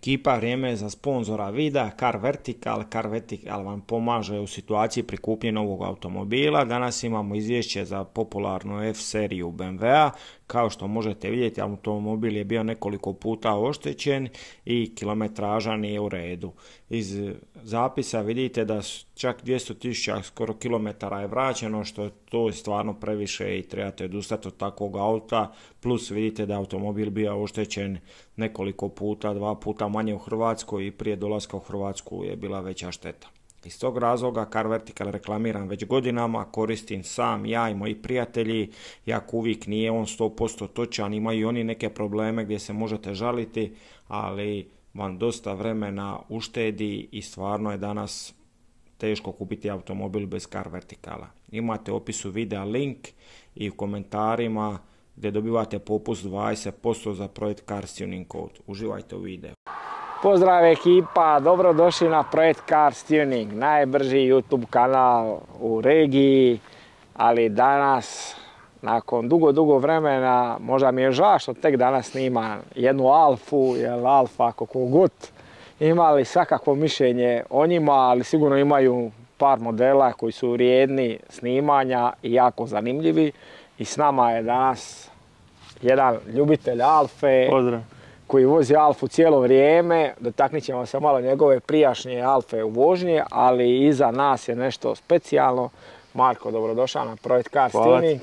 Ekipa Vrijeme je za sponzora videa Car Vertical. Car Vertical vam pomaže u situaciji prikupnje novog automobila. Danas imamo izvješće za popularnu F seriju BMW-a. Kao što možete vidjeti, automobil je bio nekoliko puta oštećen i kilometraža nije u redu. Iz zapisa vidite da čak 200.000 skoro kilometara je vraćeno, što to je stvarno previše i trebate odustati od takvog auta. Plus vidite da je automobil bio oštećen nekoliko puta, 2 puta manje u Hrvatskoj i prije dolaska u Hrvatsku je bila veća šteta. Iz tog razloga Car Vertical reklamiram već godinama, koristim sam ja i moji prijatelji, jako uvijek nije on 100% točan, imaju i oni neke probleme gdje se možete žaliti, ali vam dosta vremena uštedi i stvarno je danas teško kupiti automobil bez Car Verticala. Imate u opisu videa link i u komentarima gdje dobivate popust 20% za projekt Cars Tuning Code. Uživajte u videu. Pozdrav ekipa, dobrodošli na projekt Cars Tuning, najbrži YouTube kanal u regiji, ali danas, nakon dugo vremena, možda mi je žao što tek danas snimam jednu Alfu, jer Alfa kako god imali svakakvo mišljenje o njima, ali sigurno imaju par modela koji su vrijedni snimanja i jako zanimljivi. I s nama je danas jedan ljubitelj Alfe. Pozdrav. Koji vozi Alfu cijelo vrijeme, dotaknit ćemo se malo njegove prijašnje Alfe u vožnji, ali iza nas je nešto specijalno. Marko, dobrodošao na projekt Cars Tuning.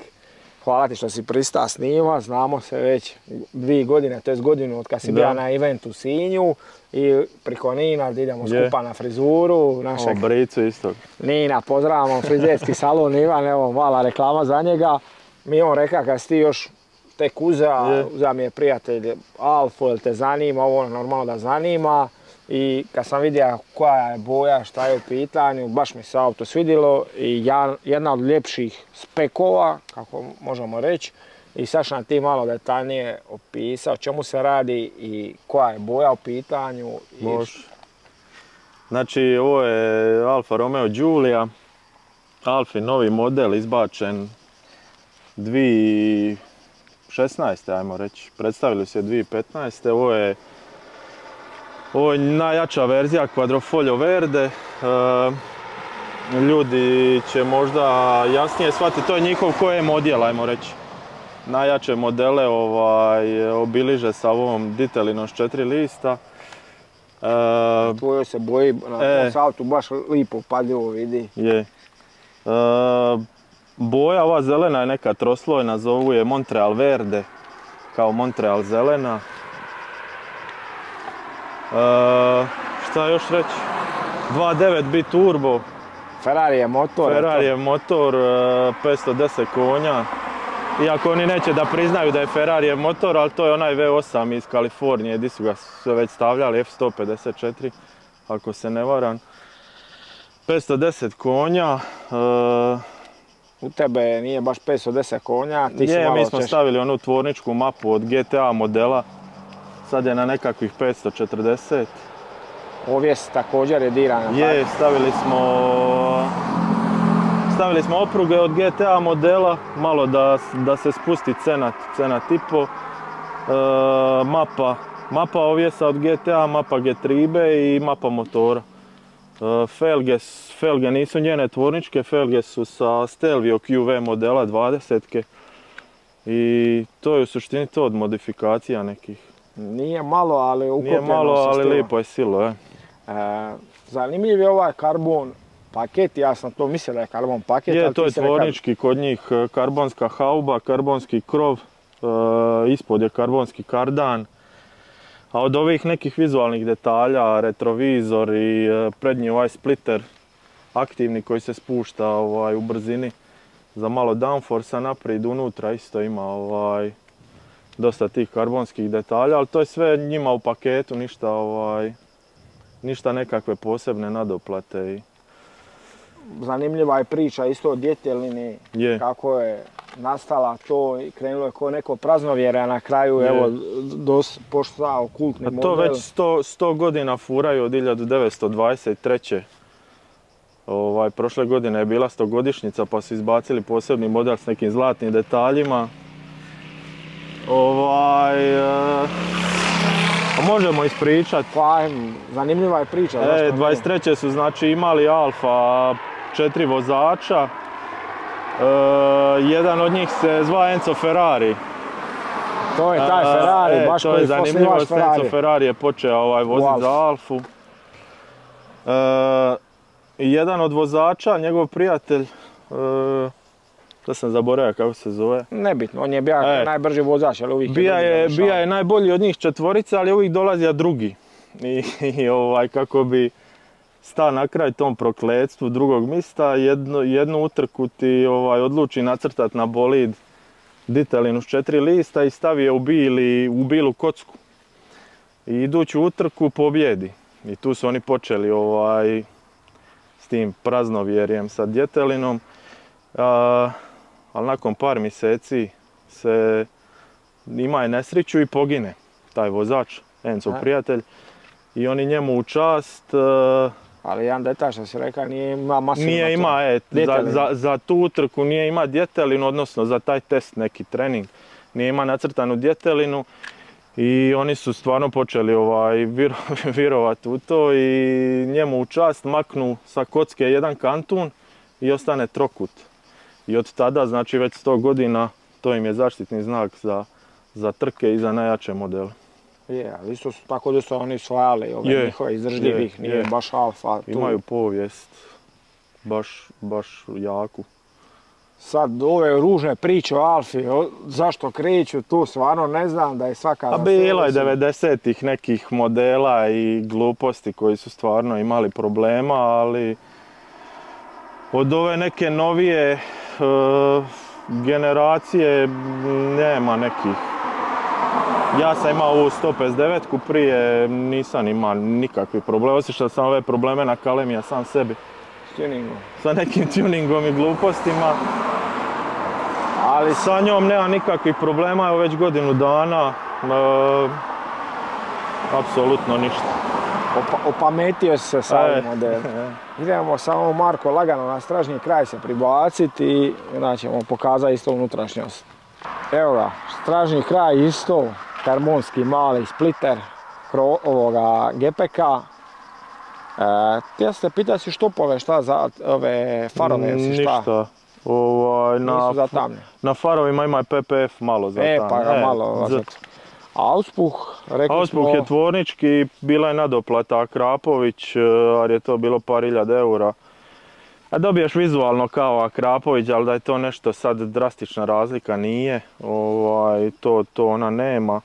Hvala ti što si pristao snima, znamo se već 2 godine, to je godinu od kad si bio na eventu u Sinju i priko Nina idemo skupa na frizuru. O, bricu isto. Nina, pozdravamo frizerski salon Ivan, evo mala reklama za njega. Mi on rekao kad si ti još tek uzeo mi je prijatelj Alfu, jel te zanima, ovo normalno da zanima. I kad sam vidio koja je boja, šta je u pitanju, baš mi se auto svidjelo i jedna od ljepših spekova, kako možemo reći. I sad ću nam ti malo detaljnije opisao čemu se radi i koja je boja u pitanju. Može. Znači ovo je Alfa Romeo Giulia, Alfi novi model izbačen 2016. ajmo reći, predstavili se 2015. Ovo je najjača verzija Quadrifoglio Verde. Ljudi će možda jasnije shvatiti, to je njihov koje model, ajmo reći. Najjače modele obiliže sa ovom Ditelinom s 4 lista. Tvojoj se boji, na autu baš lipo padljivo vidi. Je. Boja ova zelena je neka troslojna, zovu je Montreal Verde, kao Montreal zelena. Šta još reći? 2.9 biturbo. Ferrari je motor. Ferrari je motor, 510 konja. Iako oni neće da priznaju da je Ferrari motor, ali to je onaj V8 iz Kalifornije, gdje su ga sve već stavljali, F154, ako se ne varam. 510 konja. U tebe nije baš 510 konja, ti si malo malo mi smo stavili onu tvorničku mapu od GTA modela, sad je na nekakvih 540. Ovjes također je dirana. Je, stavili smo opruge od GTA modela, malo da se spusti cena tipo. Mapa ovjesa od GTA, mapa Getribe i mapa motora. Felge nisu njene tvorničke, felge su sa Stelvio QV modela 20-ke. I to je u suštini to od modifikacija nekih. Nije malo, ali ukopljeno. Nije malo, ali lijepo je silo. Zanimljiv je ovaj karbon paket, ja sam to mislio da je karbon paket. Je, to je tvornički kod njih, karbonska hauba, karbonski krov, ispod je karbonski kardan. A od ovih nekih vizualnih detalja, retrovizor i prednji ovaj splitter aktivni koji se spušta u brzini za malo downforce-a naprijed, unutra isto ima dosta tih karbonskih detalja, ali to je sve njima u paketu, ništa nekakve posebne nadoplate. Zanimljiva je priča isto o djetelini, kako je nastala to i krenulo je kao neko praznovjere, a na kraju evo postao kultni model. To već 100 godina furaju od 1923. Prošle godine je bila 100-godišnjica pa su izbacili posebni model s nekim zlatnim detaljima. A možemo ispričati. Pa, zanimljiva je priča. 23. su znači imali Alfa 4 vozača. Jedan od njih se zva Enzo Ferrari. To je taj Ferrari, baš koji je poslivač Ferrari. Enzo Ferrari je počeo voziti za Alfu. Jedan od vozača, njegov prijatelj, da sam zaboravio kako se zove. Nebitno, on je bio najbrži vozač, ali uvijek bija je najbolji od njih četvorica, ali uvijek dolazio drugi. I kako bi stao na kraj tom prokletstvu drugog mista, jednu utrku ti odluči nacrtati na bolid ditelinu s 4 lista i stavi je u bilu kocku. I iduću utrku pobjedi. I tu su oni počeli s tim praznovjerjem sa djetelinom. Ali nakon par mjeseci ima je nesreću i pogine taj vozač, Enzo prijatelj. I oni njemu u čast... Ali jedan detalj što si rekao, nije ima masivno... Nije ima, za tu utrku nije ima djetelinu, odnosno za taj test, neki trening. Nije ima nacrtanu djetelinu i oni su stvarno počeli virovati u to i njemu u čast maknu sa kocke jedan kantun i ostane trokut. I od tada, znači već 100 godina, to im je zaštitni znak za trke i za najjače modele. Je, ali isto su tako da su oni osvajali ove njihove izdržljivih, nije baš Alfa. Imaju povijest baš jaku. Sad ove ružne priče o Alfi, zašto kreću tu, stvarno ne znam da je svaka... A bilo je 90-ih nekih modela i gluposti koji su stvarno imali problema, ali od ove neke novije generacije nema nekih. Ja sam imao ovu 159-ku prije, nisam imao nikakvih problema, osjećao sam ove probleme na Kalemija sam sebi. S tuningom? Sa nekim tuningom i glupostima. Ali sa njom nema nikakvih problema, evo već godinu dana, apsolutno ništa. Opametio se sa ovim modelom. Idemo samo Marko lagano na stražnji kraj se pribaciti i onda ćemo pokazati isto unutrašnjost. Evo ga, stražnji kraj isto, karbonski mali spliter ovoga GPK. Htio se pitati si štopove, šta za ove farove, si šta? Ništa. Nisu zatamne. Na farovima ima PPF malo zatamne. Pa ga malo. Auspuh, rekli smo... Auspuh je tvornički, bila je nadoplata Krapović, ali je to bilo par hiljada eura. Dobiješ vizualno kao Akrapović, ali da je to nešto sad drastična razlika nije. To ona nema.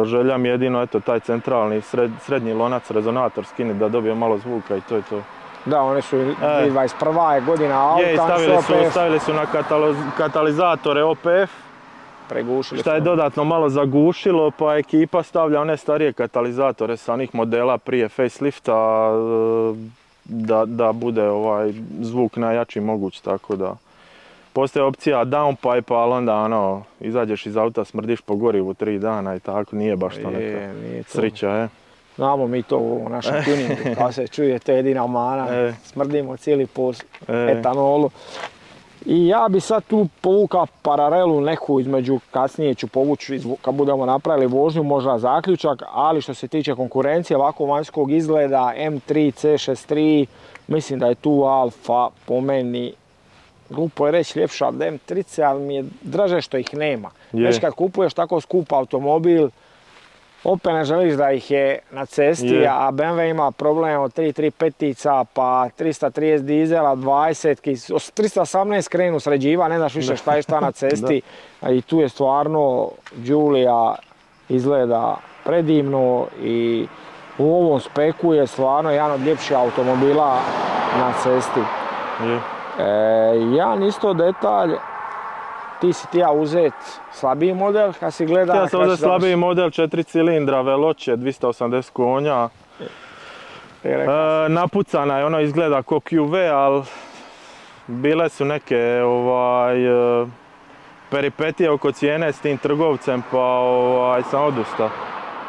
Želja mi jedino taj centralni srednji lonac rezonator skinuti da dobije malo zvuka i to je to. Da, one su 21. godina auta. Je, stavili su na katalizatore OPF. Šta je dodatno malo zagušilo, pa ekipa stavlja one starije katalizatore sa onih modela prije facelifta da bude zvuk najjači moguć, tako da postoji opcija downpipe, ali onda izađeš iz auta, smrdiš po gorivu 3 dana i tako, nije baš to neka srića. Znamo mi to u našem tuningu, kao se čuje, to je jedina mana, smrdimo cijeli po etanolu. I ja bi sad tu povukao paralelu neku između, kasnije ću povući kad budemo napravili vožnju, možda zaključak, ali što se tiče konkurencije ovako vanjskog izgleda M3, C63, mislim da je tu Alfa po meni, glupo je reći ljepša od M3, ali mi je draže što ih nema. Već kad kupuješ tako skup automobil, opet ne želiš da ih je na cesti, a BMW ima problem od 335-ica, pa 330 dizela, 20, 318 krenu sređiva, ne znaš više šta je šta na cesti. I tu je stvarno Giulia izgleda predivno i u ovom speku je stvarno jedan od ljepših automobila na cesti. Jedan isto detalj, ti si htio uzeti slabiji model kad si gleda... Htio sam uzeti slabiji model, 4 cilindra, Veloce, 280 konja. Napucana je, izgleda ko QV, ali bile su neke peripetije oko cijene s tim trgovcem, pa sam odustao.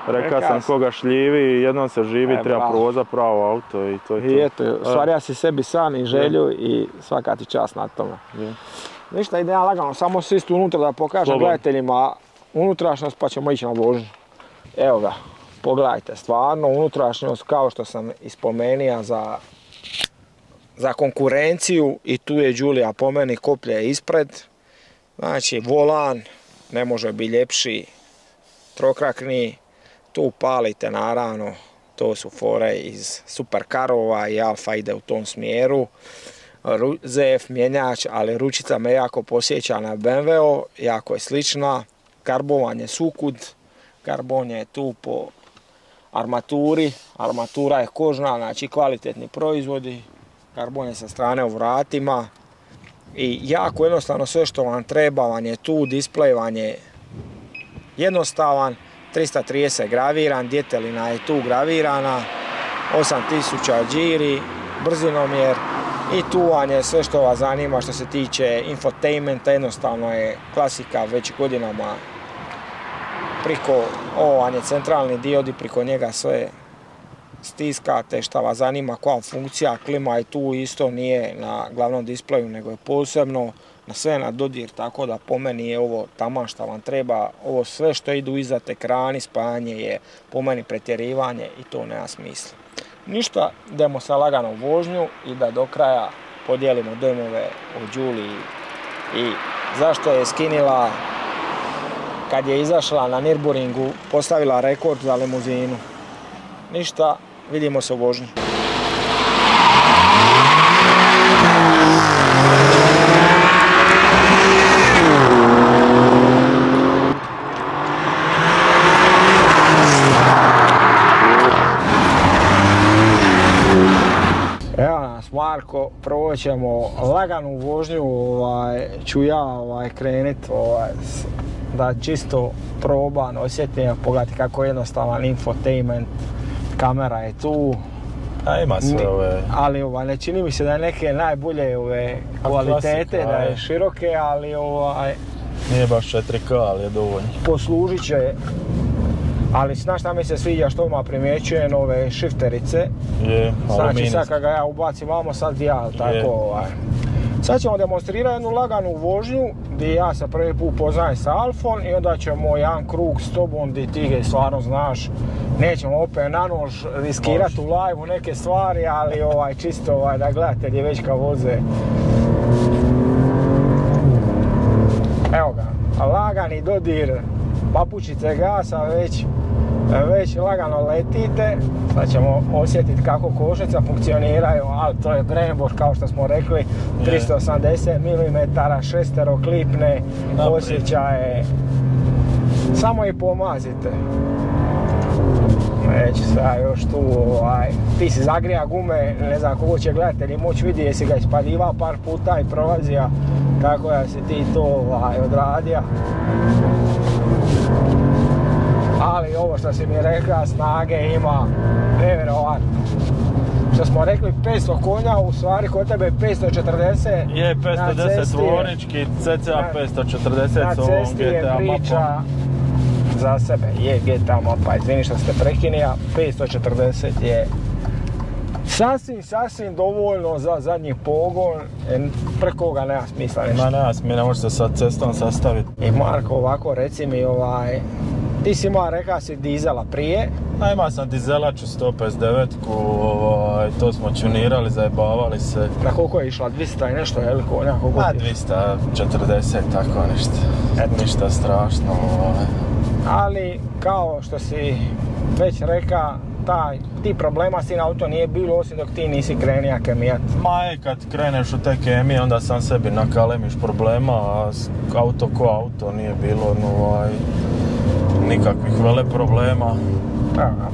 Rekao sam koga šljivi, jednom se živi, treba proza pravo auto i to je to. I eto, stvarja si sebi san i želju i svaka ti čast na tome. Ništa, idem lagano, samo sistu unutra da pokažem gledateljima unutrašnjost pa ćemo ići na vožnju. evo ga, pogledajte, stvarno unutrašnjost kao što sam ispomenuo za konkurenciju i tu je Giulia po meni koplje ispred. Znači volan ne može biti ljepši, trokrakni, tu palite naravno, to su fore iz superkarova i Alfa ide u tom smjeru. ZF mjenjač, ali ručica me jako posjeća na BMW, jako je slična. Karbovan je sukud, karbon je tu po armaturi, armatura je kožna, znači kvalitetni proizvodi. Karbon je sa strane u vratima i jako jednostavno sve što vam treba vam je tu, displej vam je jednostavan, 330 graviran, djetelina je tu gravirana, 8000 giri, brzinomjer i tu vam je sve što vas zanima što se tiče infotainmenta, jednostavno je klasika već godinama. Priko, ovo vam je centralni diod i priko njega sve stiskate šta vas zanima, koja funkcija, klima i tu isto nije na glavnom displeju nego je posebno, na sve na dodir, tako da po meni je ovo taman šta vam treba. Ovo sve što idu iznad ekrani, spajanje je po meni pretjerivanje i to nema smisla. Ništa, idemo sa laganom vožnju i da do kraja podijelimo dojmove o Giulii i zašto je skinila kad je izašla na Nürburgringu, postavila rekord za limuzinu. Ništa, vidimo se u vožnji. Evo nas Marko, prvo ćemo laganu vožnju, ću ja krenit, da čisto probam, osjetim, pogledajte kako je jednostavan infotainment, kamera je tu. A ima sve ove... Ali ne čini mi se da je neke najbolje kvalitete, da je široke, ali Nije baš 4K, ali je dovoljno. Poslužit će, ali znaš šta mi se sviđa što odmah primjećujem ove shifterice. Je, znači sad kad ga ja ubacim vamo, sad ja, tako Sad ćemo demonstrirati jednu laganu vožnju gdje ja se prvi put poznajem sa Alfom i onda ćemo jedan krug s tobom gdje ti ga stvarno znaš. Nećemo opet na nož riskirati u live-u neke stvari, ali čisto da gledatelji već kad voze. Evo ga, lagani dodir papučice gasa, već lagano letite. Sad ćemo osjetiti kako kočnica funkcioniraju, ali to je Brembo kao što smo rekli, 380 mm, šesteroklipne osjećaje. Samo i pomazite. Neće sad još tu, ti si zagrija gume, ne znam koliko će gledatelji moći vidjeti, jesi ga ispadivao par puta i prolazio, kako da si ti to odradio. Ali ovo što si mi rekla, snage ima nevjerovatno. Što smo rekli 500 konja, u stvari kod tebe je 540. Je 510 dvorički, cca 540 s ovom GTA mapom. Za sebe je GTA mapa, izvini što ste prekinija, 540 je sasvim dovoljno za zadnji pogon, preko ga nema smisla ništa. Nema smisla, ne može se sad cestom sastaviti. I Marko, ovako reci mi, ti si imao, rekao si dizela prije. Ima sam dizelaču 159-ku, to smo tunirali, zajebavali se. Na koliko je išla? 200 i nešto, je li konja? 240, tako nešto. Ništa strašno. Ali, kao što si već rekao, ti problema s tim auto nije bilo, osim dok ti nisi krenija kemijat. Kad kreneš u te kemije, onda sam sebi nakalemiš problema, a auto ko auto nije bilo nikakvih vele problema.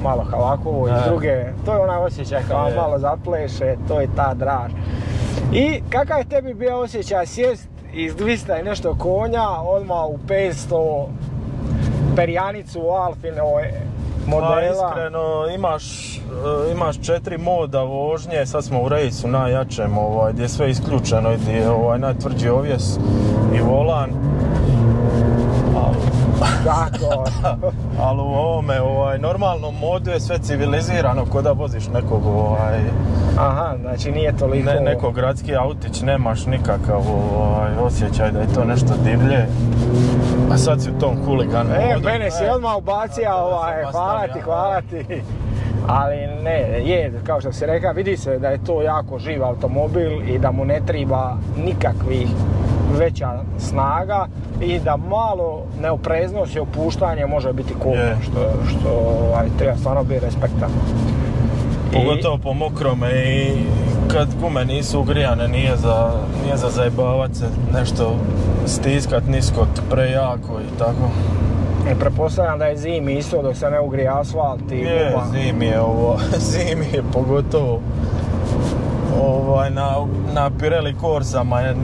Malo halakovo iz druge, to je onaj osjećaj kao malo zapleše, to je ta draž. I kakav je tebi bio osjećaj sjest iz 200 i nešto konja, odmah u 500 perjanicu Alfinove modela? Iskreno, imaš 4 moda vožnje, sad smo u rejsu najjačem, gdje je sve isključeno, gdje je najtvrđi ovjes i volan. Tako. Ali u ovome, normalnom modu je sve civilizirano, ko da voziš nekog, Aha, znači nije toliko... Neko gradski autić, nemaš nikakav osjećaj da je to nešto divlje. A sad si u tom huligan modu. Mene si odmah ubacija, hvala ti. Ali ne, je, kao što si rekao, vidi se da je to jako živ automobil i da mu ne treba nikakvih veća snaga i da malo neopreznost i opuštanje može biti kobno, što treba stvarno biti respektan. Pogotovo po mokrome i kad gume nisu ugrijane, nije za zajebavat se, nešto stiskat niskot prejako i tako. Pretpostavljam da je zimi isto dok se ne ugrije asfalt i guma. Zimi je pogotovo na Pirelli Corsama je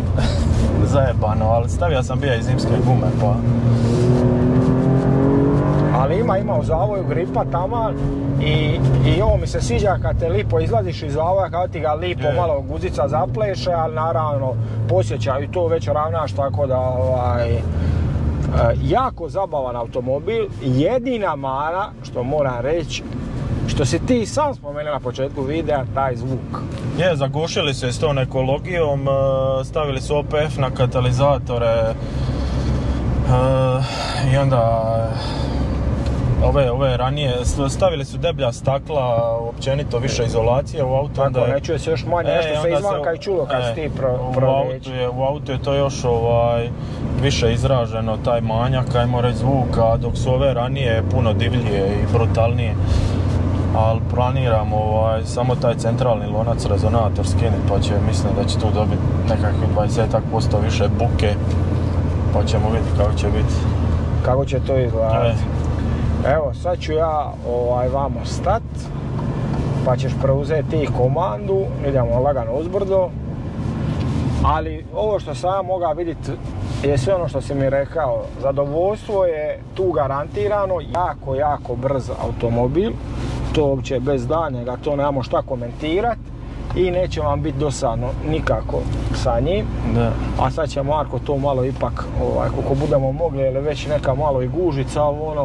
zajebano, ali stavio sam bija i zimske gume pa... Ali ima u zavoju gripa taman i ovo mi se sviđa kad te lipo izlaziš iz zavoja, kad ti ga lipo malo guzica zapleše, ali naravno posjećaju to već ravnaš, tako da jako zabavan automobil. Jedina mana što moram reći, što si ti sam spomenuo na početku videa, taj zvuk. Zagušili su je s tom ekologijom, stavili su OPF na katalizatore i onda ove ranije stavili su deblja stakla, općenito više izolacije u autu. Tako, ne čuje se još manje, nešto se izvanka i čulo kad si ti proveći. U autu je to još više izraženo, taj manjak, ajmo reći, zvuka, dok su ove ranije puno divljije i brutalnije. Ali planiram samo taj centralni lonac rezonator skinuti, pa mislim da će tu dobiti nekakvih 20% više buke, pa ćemo vidjeti kako će biti. Kako će to izgledati. Evo, sad ću ja vamo stat, pa ćeš preuzeti ti komandu, idemo lagano uzbrdo. Ali ovo što sam ja mogao vidjeti je sve ono što si mi rekao. Zadovoljstvo je tu garantirano, jako brz automobil. To uopće bez daljnjega, to nemamo šta komentirati i neće vam biti dosadno nikako sa njim. Da. A sad će Marko to malo ipak, koliko budemo mogli, ili već neka malo i gužica,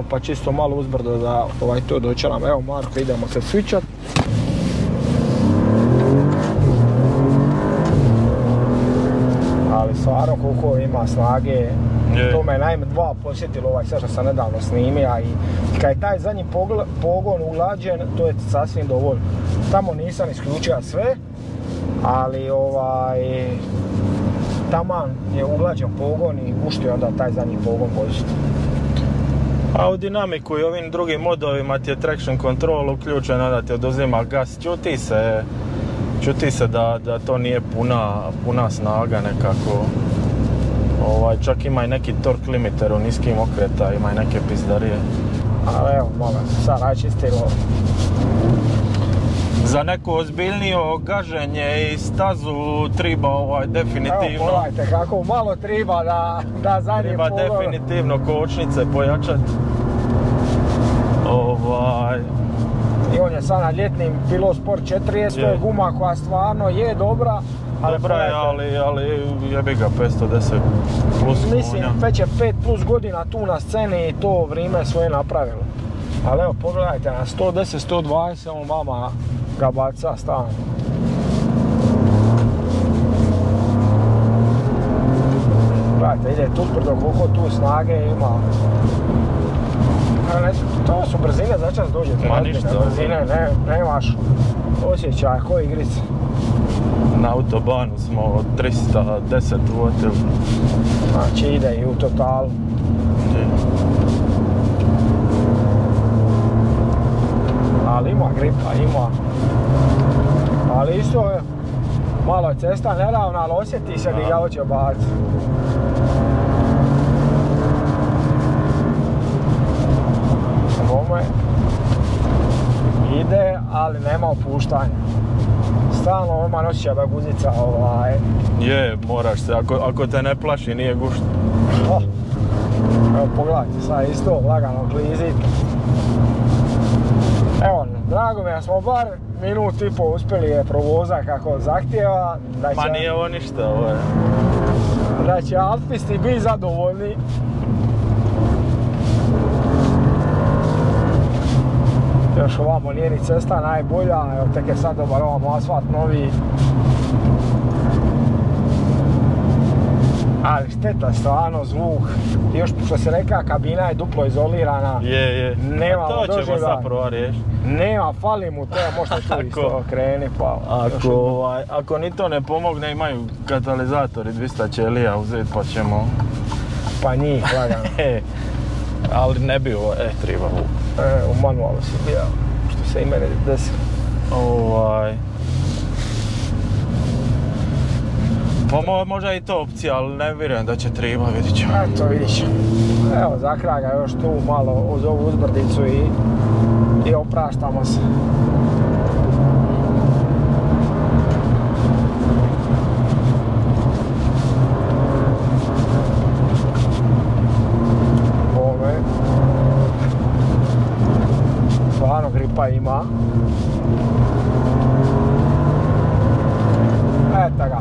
pa čisto malo uzbrdo da to dočeram. Evo Marko, idemo se switchat. Ali stvarno koliko ima snage, to me naime dva posjetilo sve što sam nedavno snimio i kad je taj zadnji pogon uglađen, to je sasvim dovoljno. Tamo nisam isključio sve, ali taman je uglađen pogon i puštio onda taj zadnji pogon voziti. A u dinamiku i ovim drugim modovima ti je traction control uključen, onda ti oduzima gas, čuti se da to nije puna snaga nekako. Čak ima i neki torque limiter u niskim okreta, ima i neke pizdarije. Ali evo, molim, sad račistilo. Za neko ozbiljnije gaženje i stazu treba definitivno... Evo, pogledajte kako malo treba da zadnji pogon... Treba definitivno kočnice pojačati. I on je sad na ljetnim Pilot Sport 40, to je guma koja stvarno je dobra. Dobra je, ali jebi ga 510 plus konja. Mislim, već je 5 plus godina tu na sceni i to vrijeme svoje napravilo. Ali evo, pogledajte, na 110-120 on vama ga baca stalno. Gledajte, ide tu sprdo koliko tu snage ima. To su brzine, začas dođete. Ma ništa. Brzine, nemaš osjećaj ko igrice. Na autobanu smo od 310 uvotili. Znači ide i u totalu. Ali ima gripa, ima. Ali isto je, malo je cesta neravna, ali osjeti se gdje ga hoće baciti. Bome ide, ali nema opuštanja. Stalno oma osjeća da guzica Je, moraš se, ako te ne plaši nije gušt. Evo pogledajte, sad isto lagano klizit. Evo, drago mi je da smo bar minut i pol uspjeli je provozati kako zahtjeva. Ma nije ovo ništa, ovo je. Da će alpisti biti zadovoljni. Još ovamo nije ni cesta najbolja, evo tek je sad dobar ovamo asfalt novi. Ali šteta, stvarno zvuk. Još što se reka, kabina je duplo izolirana. Je. Nema to ćemo sad prvo riješiti. Nema, fali mu to, možda tu isto kreni pa... Ako ni to ne pomogne, imaju katalizatori 200 ćelija uzeti pa ćemo... Pa njih, lagano. Ali ne bi ovo, treba ovo. U manualu si bio, što se i mene desi. Pa možda i to opcija, ali ne vjerujem da će treba, vidit ćemo. Eto, vidit ćemo. Evo, zakraga još tu malo uz ovu uzbrdicu i opraštamo se. Bome. Stvarno gripa ima. Eto ga.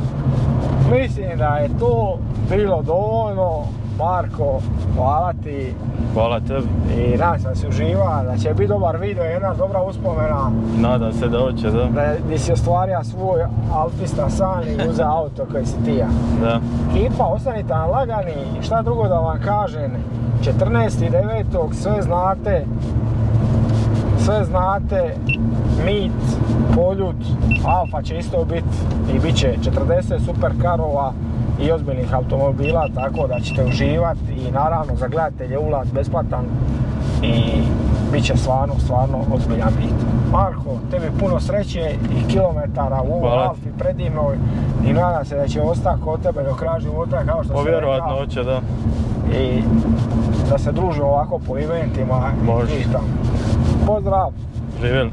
Mislim da je to bilo dovoljno. Marko, hvala ti. Hvala tebi. I nadam se da si uživa, da će biti dobar video i jedna dobra uspomena. Nadam se da hoće, da. Da si ostvario svoj alpista san i uzeo auto koji si tija. Da. Ekipa, ostanite nam lagani, šta drugo da vam kažem. 14.9. sve znate, Mit, Poljud, Alfa će isto biti i bit će 40 superkarova i ozbiljnih automobila, tako da ćete uživati i naravno za gledatelje ulaz besplatan i bit će stvarno ozbiljan bit. Marko, tebi puno sreće i kilometara u ovoj Alfi predivnoj i nadam se da će ostati kod tebe do kraja života kao što se rekao. Vjerojatno hoće, da. I da se družimo ovako po eventima. Može. Pozdrav! Živjeli!